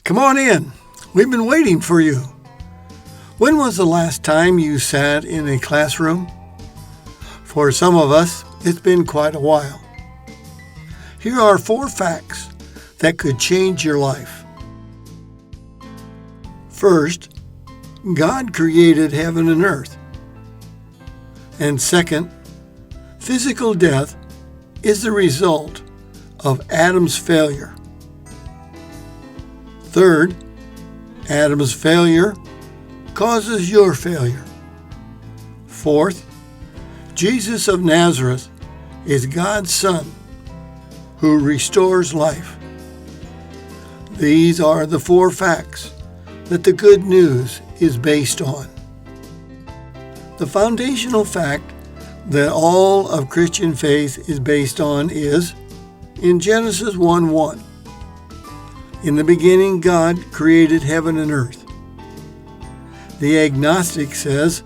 Come on in. We've been waiting for you. When was the last time you sat in a classroom? For some of us, it's been quite a while. Here are 4 facts that could change your life. First, God created heaven and earth. And second, physical death is the result of Adam's failure. Third, Adam's failure causes your failure. Fourth, Jesus of Nazareth is God's Son who restores life. These are the 4 facts that the good news is based on. The foundational fact that all of Christian faith is based on is in Genesis 1:1. In the beginning, God created heaven and earth. The agnostic says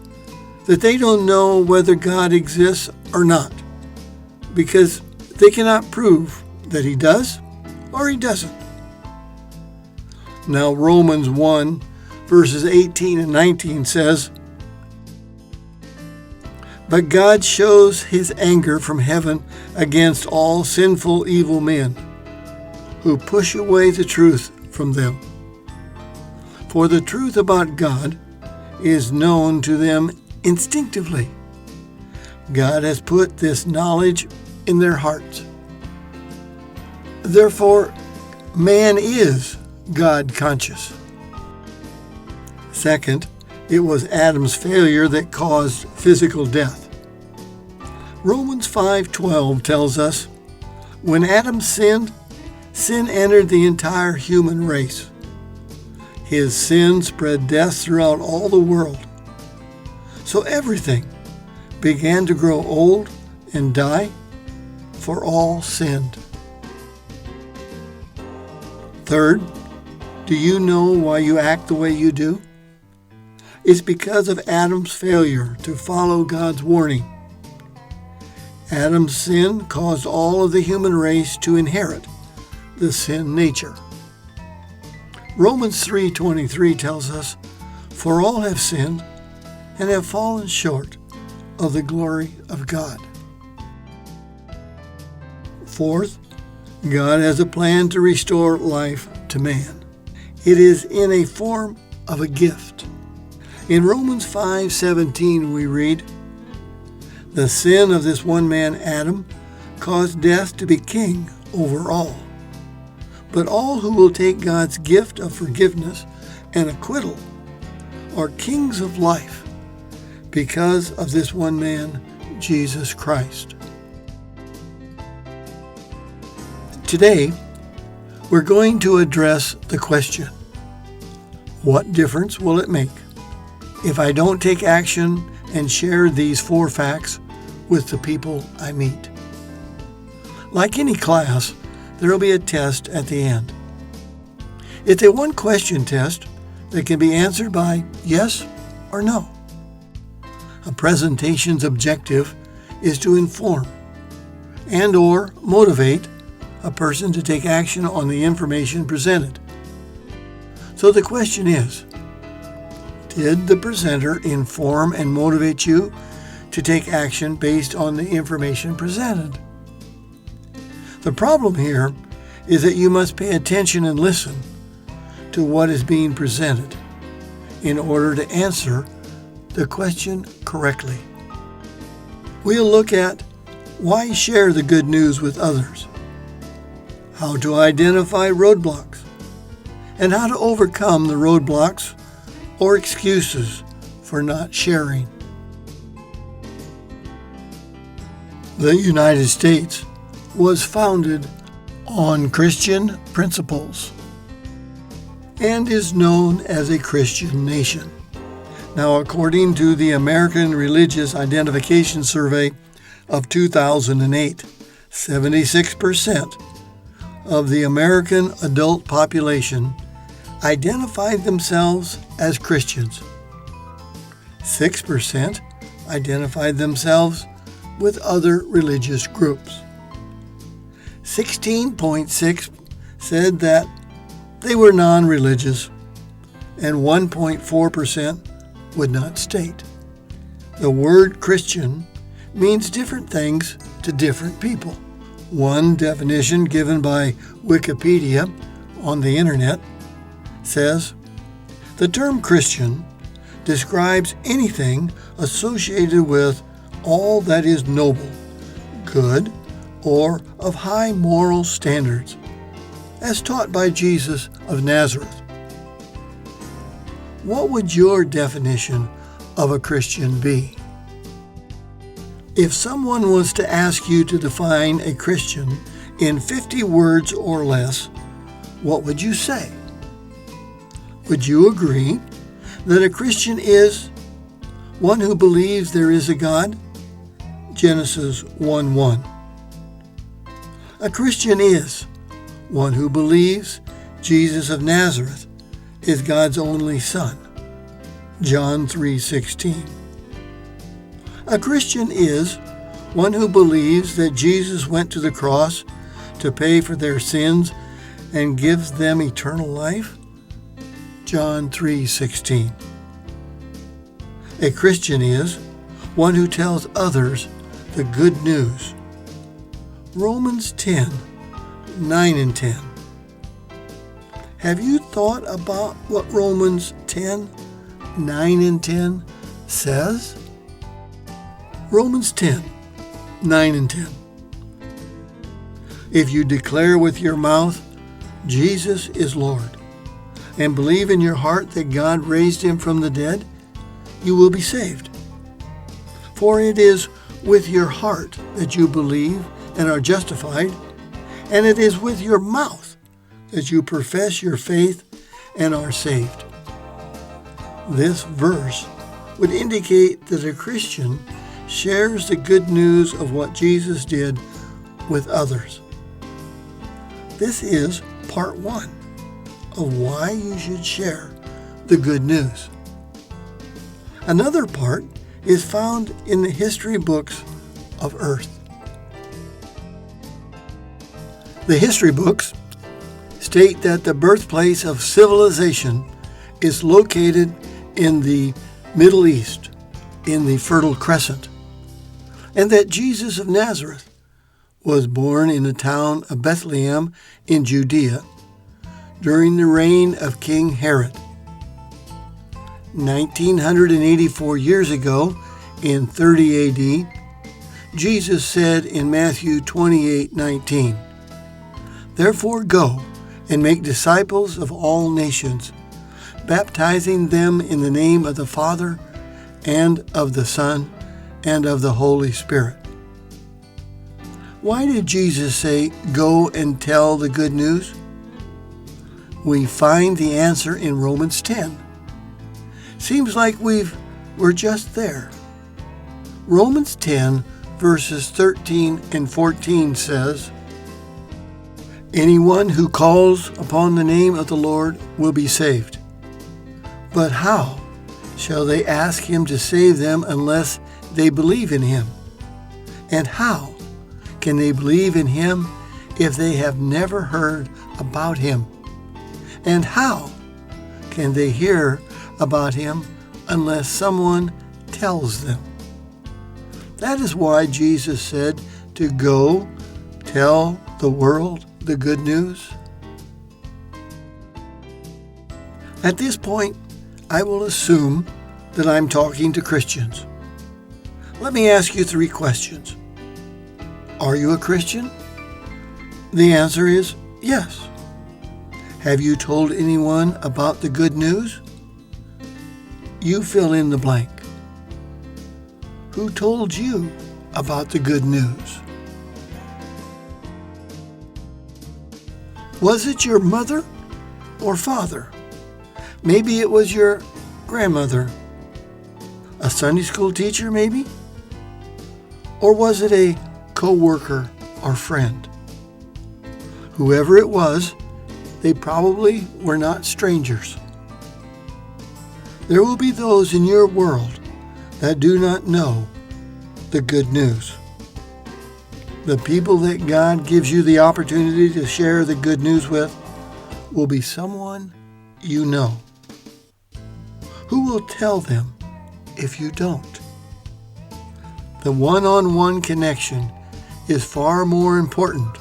that they don't know whether God exists or not, because they cannot prove that he does or he doesn't. Now, Romans 1, verses 18 and 19 says, "But God shows his anger from heaven against all sinful, evil men, who push away the truth from them. For the truth about God is known to them instinctively. God has put this knowledge in their hearts. Therefore, man is God conscious." Second, it was Adam's failure that caused physical death. Romans 5:12 tells us, when Adam sinned, sin entered the entire human race. His sin spread death throughout all the world. So everything began to grow old and die, for all sinned. Third, do you know why you act the way you do? It's because of Adam's failure to follow God's warning. Adam's sin caused all of the human race to inherit the sin nature. Romans 3:23 tells us, "For all have sinned and have fallen short of the glory of God." Fourth, God has a plan to restore life to man. It is in a form of a gift. In Romans 5:17 we read, "The sin of this one man, Adam, caused death to be king over all. But all who will take God's gift of forgiveness and acquittal are kings of life because of this one man, Jesus Christ." Today, we're going to address the question, what difference will it make if I don't take action and share these 4 facts with the people I meet? Like any class, there will be a test at the end. It's a 1-question test that can be answered by yes or no. A presentation's objective is to inform and or motivate a person to take action on the information presented. So the question is, did the presenter inform and motivate you to take action based on the information presented? The problem here is that you must pay attention and listen to what is being presented in order to answer the question correctly. We'll look at why share the good news with others, how to identify roadblocks, and how to overcome the roadblocks or excuses for not sharing. The United States was founded on Christian principles and is known as a Christian nation. Now, according to the American Religious Identification Survey of 2008, 76% of the American adult population identified themselves as Christians. 6% identified themselves with other religious groups. 16.6 said that They were non-religious, and 1.4% would not state. The word Christian means different things to different people. One definition given by Wikipedia on the internet says, the term Christian describes anything associated with all that is noble, good, or of high moral standards, as taught by Jesus of Nazareth. What would your definition of a Christian be? If someone was to ask you to define a Christian in 50 words or less, what would you say? Would you agree that a Christian is one who believes there is a God? Genesis 1:1. A Christian is one who believes Jesus of Nazareth is God's only Son. John 3:16. A Christian is one who believes that Jesus went to the cross to pay for their sins and gives them eternal life. John 3:16. A Christian is one who tells others the good news. Romans 10:9 and 10. Have you thought about what Romans 10:9 and 10 says? Romans 10:9 and 10. If you declare with your mouth, Jesus is Lord, and believe in your heart that God raised him from the dead, you will be saved. For it is with your heart that you believe and are justified, and it is with your mouth that you profess your faith and are saved. This verse would indicate that a Christian shares the good news of what Jesus did with others. This is part 1 of why you should share the good news. Another part is found in the history books of Earth. The history books state that the birthplace of civilization is located in the Middle East, in the Fertile Crescent, and that Jesus of Nazareth was born in the town of Bethlehem in Judea during the reign of King Herod. 1984 years ago, in 30 AD, Jesus said in Matthew 28:19, "Therefore go and make disciples of all nations, baptizing them in the name of the Father and of the Son and of the Holy Spirit." Why did Jesus say, "Go and tell the good news"? We find the answer in Romans 10. Seems like we're just there. Romans 10 verses 13 and 14 says, "Anyone who calls upon the name of the Lord will be saved. But how shall they ask him to save them unless they believe in him? And how can they believe in him if they have never heard about him? And how can they hear about him unless someone tells them?" That is why Jesus said to go tell the world the good news. At this point, I will assume that I'm talking to Christians. Let me ask you 3 questions. Are you a Christian? The answer is yes. Have you told anyone about the good news? You fill in the blank. Who told you about the good news? Was it your mother or father? Maybe it was your grandmother. A Sunday school teacher, maybe? Or was it a co-worker or friend? Whoever it was, they probably were not strangers. There will be those in your world that do not know the good news. The people that God gives you the opportunity to share the good news with will be someone you know. Who will tell them if you don't? The one-on-one connection is far more important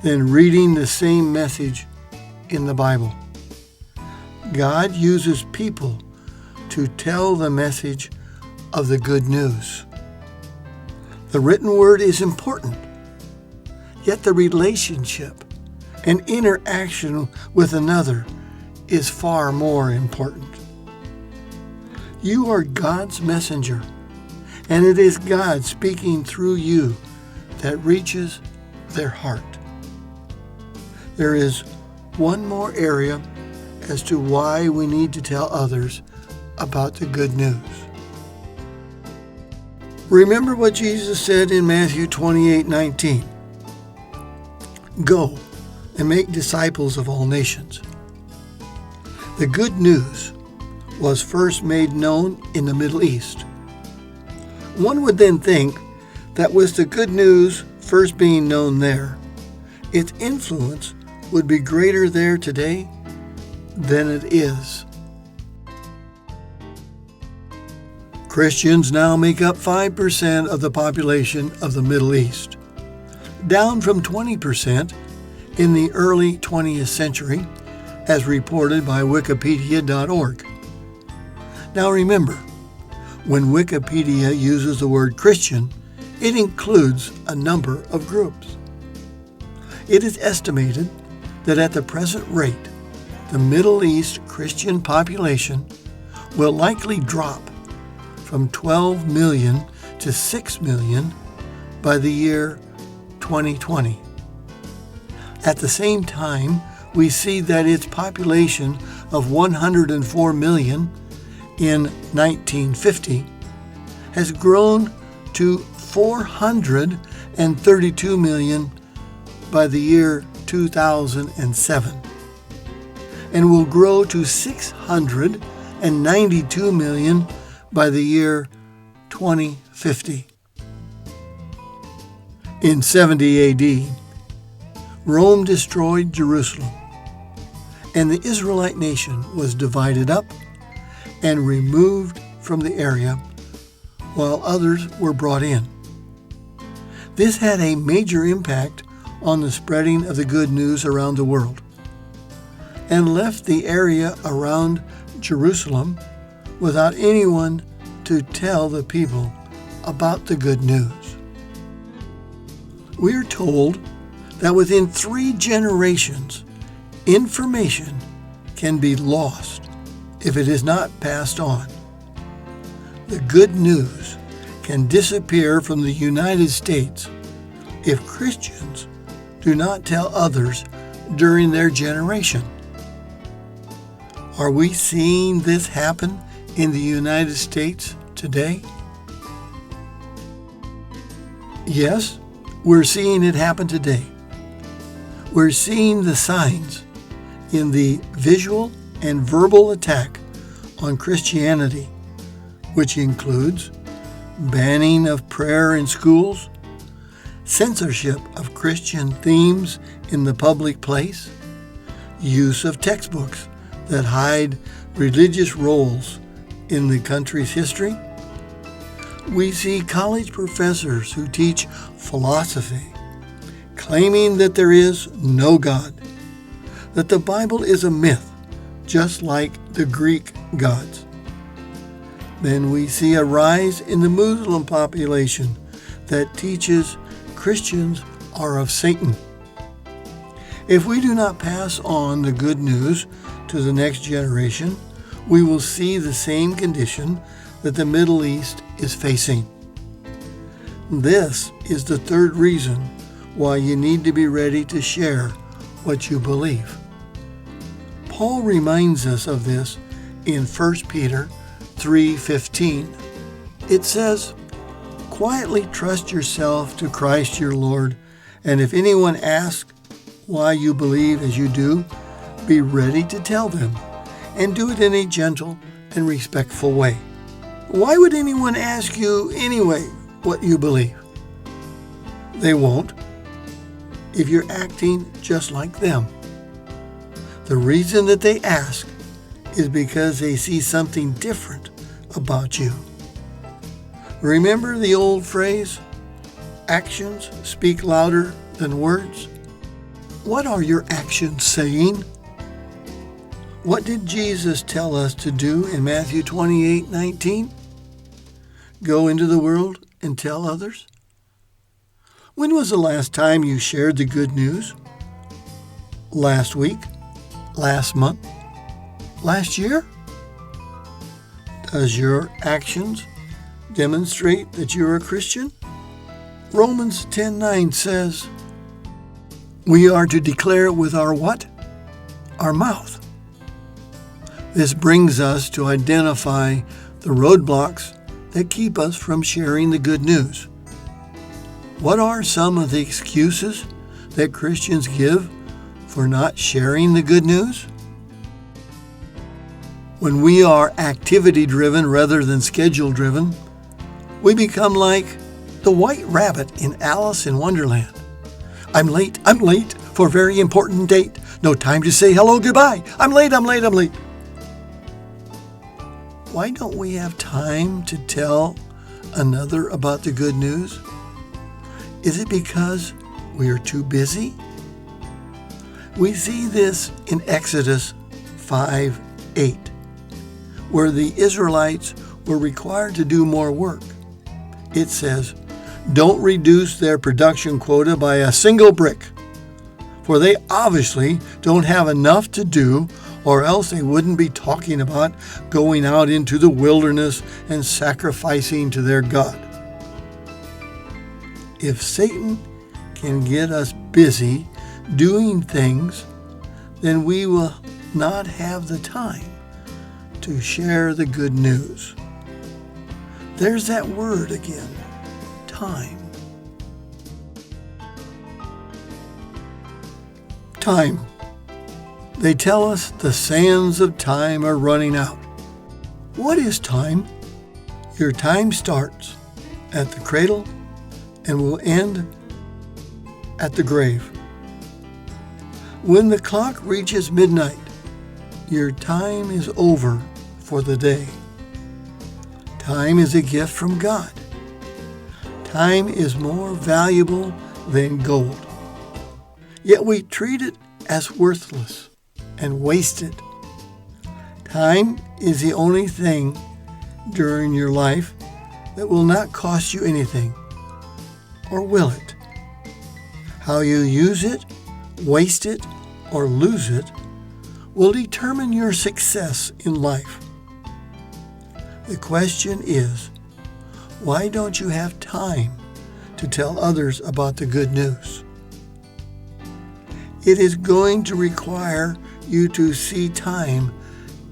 than reading the same message in the Bible. God uses people to tell the message of the good news. The written word is important, yet the relationship and interaction with another is far more important. You are God's messenger, and it is God speaking through you that reaches their heart. There is one more area as to why we need to tell others about the good news. Remember what Jesus said in Matthew 28:19. Go and make disciples of all nations. The good news was first made known in the Middle East. One would then think that with the good news first being known there, its influence would be greater there today than it is. Christians now make up 5% of the population of the Middle East, down from 20% in the early 20th century, as reported by Wikipedia.org. Now remember, when Wikipedia uses the word Christian, it includes a number of groups. It is estimated that at the present rate, the Middle East Christian population will likely drop from 12 million to 6 million by the year 2020. At the same time, we see that its population of 104 million in 1950 has grown to 432 million by the year 2007 and will grow to 692 million by the year 2050. In 70 AD, Rome destroyed Jerusalem, and the Israelite nation was divided up and removed from the area, while others were brought in. This had a major impact on the spreading of the good news around the world, and left the area around Jerusalem without anyone to tell the people about the good news. We are told that within 3 generations, information can be lost if it is not passed on. The good news can disappear from the United States if Christians do not tell others during their generation. Are we seeing this happen in the United States today? Yes, we're seeing it happen today. We're seeing the signs in the visual and verbal attack on Christianity, which includes banning of prayer in schools, censorship of Christian themes in the public place, use of textbooks that hide religious roles in the country's history. We see college professors who teach philosophy, claiming that there is no God, that the Bible is a myth, just like the Greek gods. Then we see a rise in the Muslim population that teaches Christians are of Satan. If we do not pass on the good news to the next generation, we will see the same condition that the Middle East is facing. This is the third reason why you need to be ready to share what you believe. Paul reminds us of this in 1 Peter 3:15. It says, "Quietly trust yourself to Christ your Lord, and if anyone asks why you believe as you do, be ready to tell them, and do it in a gentle and respectful way." Why would anyone ask you anyway what you believe? They won't if you're acting just like them. The reason that they ask is because they see something different about you. Remember the old phrase, actions speak louder than words? What are your actions saying? What did Jesus tell us to do in Matthew 28:19? Go into the world and tell others? When was the last time you shared the good news? Last week? Last month? Last year? Does your actions demonstrate that you're a Christian? Romans 10:9 says, we are to declare it with our what? Our mouth. This brings us to identify the roadblocks that keep us from sharing the good news. What are some of the excuses that Christians give for not sharing the good news? When we are activity-driven rather than schedule-driven, we become like the white rabbit in Alice in Wonderland. I'm late for a very important date. No time to say hello, goodbye. I'm late. Why don't we have time to tell another about the good news? Is it because we are too busy? We see this in Exodus 5:8, where the Israelites were required to do more work. It says, don't reduce their production quota by a single brick, for they obviously don't have enough to do, or else they wouldn't be talking about going out into the wilderness and sacrificing to their God. If Satan can get us busy doing things, then we will not have the time to share the good news. There's that word again, time. Time. They tell us the sands of time are running out. What is time? Your time starts at the cradle and will end at the grave. When the clock reaches midnight, your time is over for the day. Time is a gift from God. Time is more valuable than gold. Yet we treat it as worthless and wasted. Time is the only thing during your life that will not cost you anything, or will it? How you use it, waste it, or lose it will determine your success in life. The question is, why don't you have time to tell others about the good news? It is going to require you to see time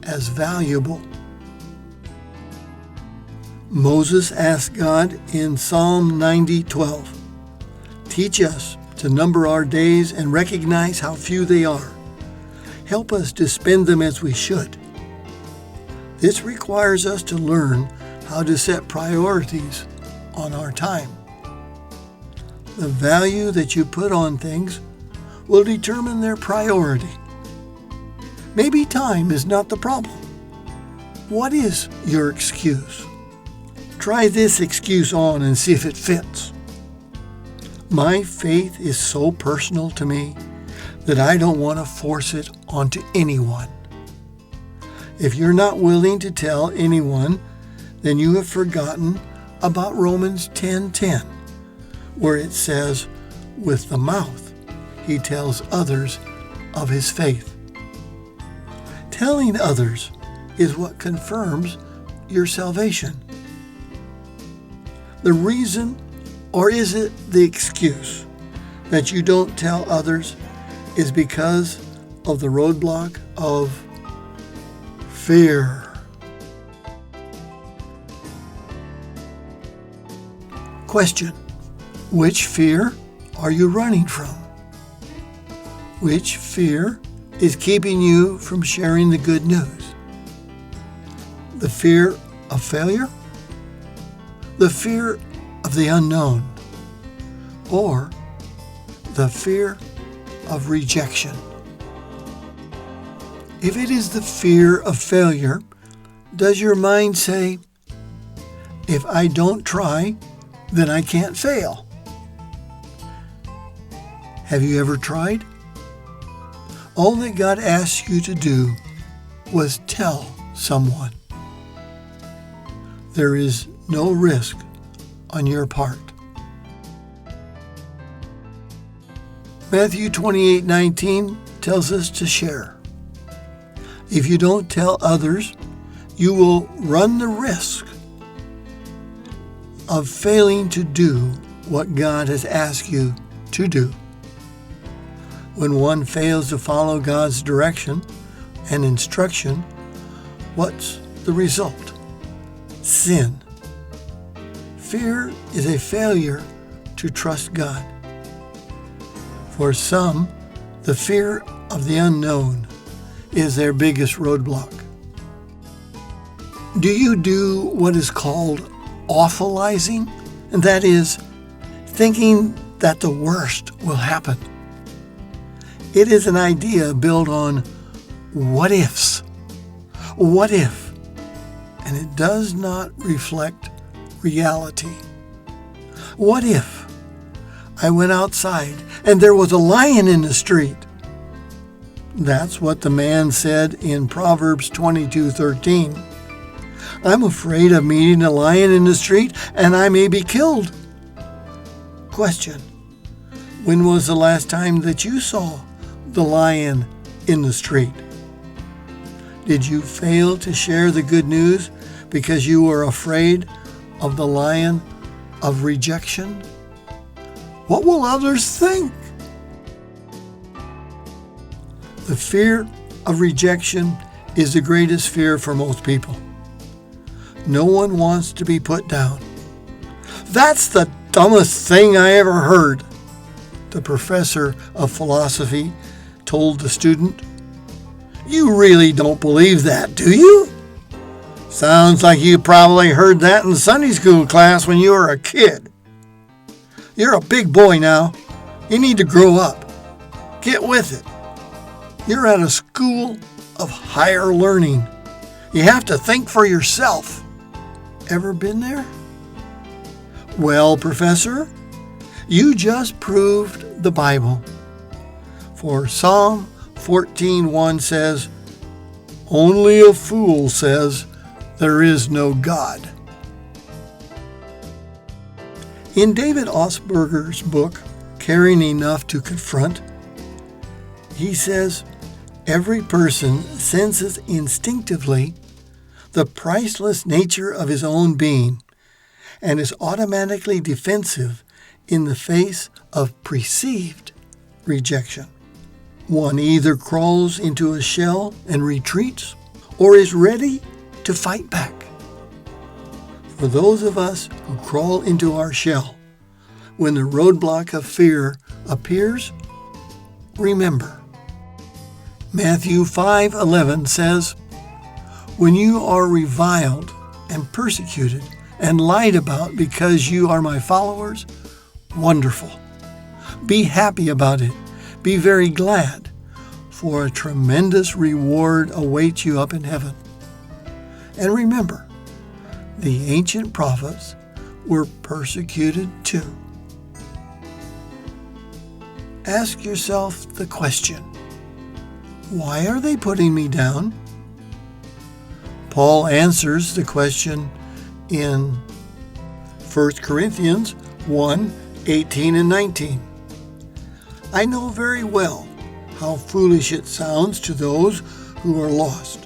as valuable. Moses asked God in Psalm 90:12, teach us to number our days and recognize how few they are. Help us to spend them as we should. This requires us to learn how to set priorities on our time. The value that you put on things will determine their priority. Maybe time is not the problem. What is your excuse? Try this excuse on and see if it fits. My faith is so personal to me that I don't want to force it onto anyone. If you're not willing to tell anyone, then you have forgotten about Romans 10:10, where it says, with the mouth he tells others of his faith. Telling others is what confirms your salvation. The reason, or is it the excuse, that you don't tell others is because of the roadblock of fear. Question: which fear are you running from? Which fear is keeping you from sharing the good news? The fear of failure? The fear of the unknown? Or the fear of rejection? If it is the fear of failure, does your mind say, if I don't try, then I can't fail? Have you ever tried? All that God asked you to do was tell someone. There is no risk on your part. Matthew 28:19 tells us to share. If you don't tell others, you will run the risk of failing to do what God has asked you to do. When one fails to follow God's direction and instruction, what's the result? Sin. Fear is a failure to trust God. For some, the fear of the unknown is their biggest roadblock. Do you do what is called awfulizing? And that is thinking that the worst will happen. It is an idea built on what ifs. What if? And it does not reflect reality. What if I went outside and there was a lion in the street? That's what the man said in Proverbs 22:13. I'm afraid of meeting a lion in the street and I may be killed. Question: when was the last time that you saw the lion in the street? Did you fail to share the good news because you were afraid of the lion of rejection? What will others think? The fear of rejection is the greatest fear for most people. No one wants to be put down. That's the dumbest thing I ever heard, the professor of philosophy told the student. You really don't believe that, do you? Sounds like you probably heard that in Sunday school class when you were a kid. You're a big boy now. You need to grow up. Get with it. You're at a school of higher learning. You have to think for yourself. Ever been there? Well, Professor, you just proved the Bible. For Psalm 14:1 says, only a fool says there is no God. In David Osberger's book, Caring Enough to Confront, he says, every person senses instinctively the priceless nature of his own being and is automatically defensive in the face of perceived rejection. One either crawls into a shell and retreats or is ready to fight back. For those of us who crawl into our shell when the roadblock of fear appears, remember, Matthew 5:11 says, when you are reviled and persecuted and lied about because you are my followers, wonderful. Be happy about it. Be very glad, for a tremendous reward awaits you up in heaven. And remember, the ancient prophets were persecuted too. Ask yourself the question, why are they putting me down? Paul answers the question in 1 Corinthians 1:18 and 19. I know very well how foolish it sounds to those who are lost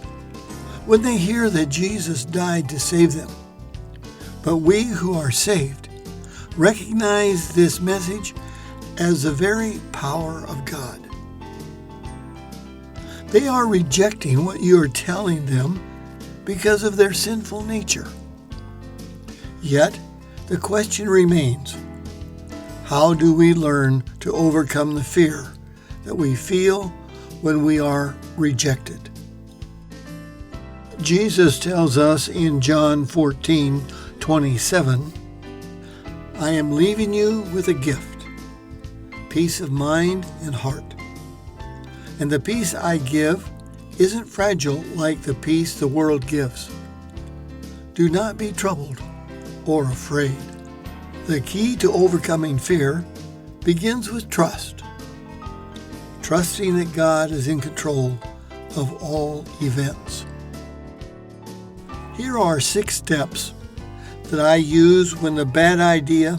when they hear that Jesus died to save them. But we who are saved recognize this message as the very power of God. They are rejecting what you are telling them because of their sinful nature. Yet, the question remains, how do we learn to overcome the fear that we feel when we are rejected? Jesus tells us in John 14:27, I am leaving you with a gift, peace of mind and heart. And the peace I give isn't fragile like the peace the world gives. Do not be troubled or afraid. The key to overcoming fear begins with trust. Trusting that God is in control of all events. Here are 6 steps that I use when the bad idea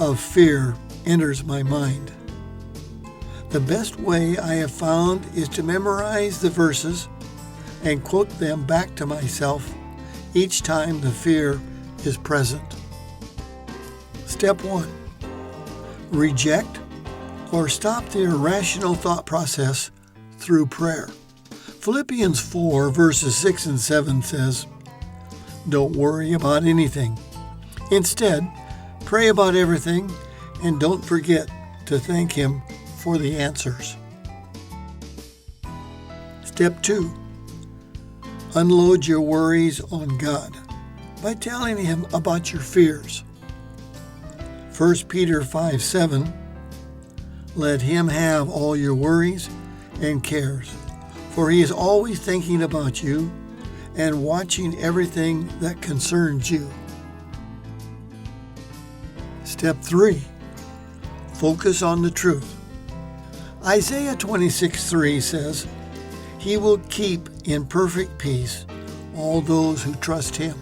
of fear enters my mind. The best way I have found is to memorize the verses and quote them back to myself each time the fear is present. Step 1. Reject or stop the irrational thought process through prayer. Philippians 4 verses 6 and 7 says, "Don't worry about anything. Instead, pray about everything and don't forget to thank Him for the answers." Step 2. Unload your worries on God by telling Him about your fears. 1 Peter 5:7, "Let Him have all your worries and cares, for He is always thinking about you and watching everything that concerns you." Step 3. Focus on the truth. Isaiah 26:3 says, "He will keep in perfect peace all those who trust Him,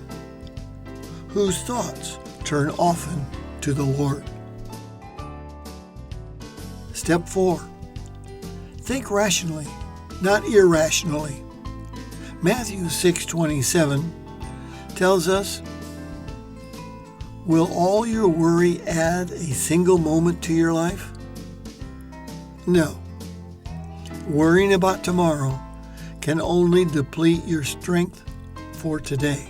whose thoughts turn often to the Lord." Step 4. Think rationally, not irrationally. Matthew 6:27 tells us, "Will all your worry add a single moment to your life?" No. Worrying about tomorrow can only deplete your strength for today.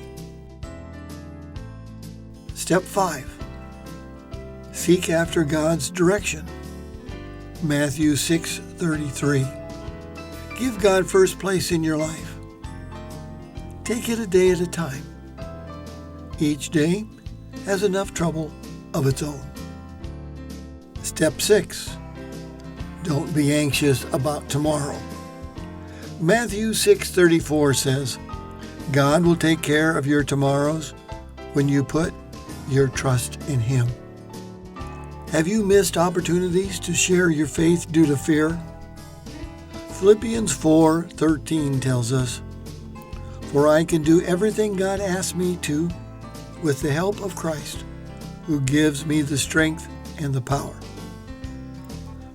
Step 5. Seek after God's direction. Matthew 6:33. Give God first place in your life. Take it a day at a time. Each day has enough trouble of its own. Step 6. Don't be anxious about tomorrow. Matthew 6:34 says, "God will take care of your tomorrows when you put your trust in Him." Have you missed opportunities to share your faith due to fear? Philippians 4:13 tells us, "For I can do everything God asks me to with the help of Christ, who gives me the strength and the power."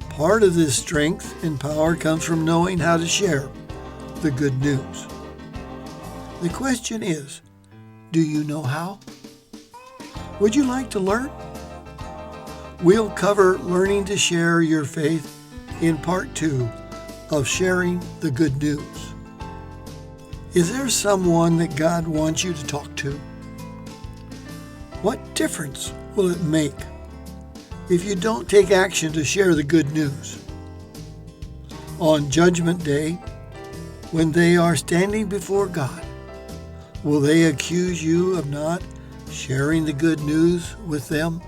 Part of this strength and power comes from knowing how to share the good news. The question is, do you know how? Would you like to learn? We'll cover learning to share your faith in part 2 of Sharing the Good News. Is there someone that God wants you to talk to? What difference will it make if you don't take action to share the good news? On Judgment Day, when they are standing before God, will they accuse you of not sharing the good news with them?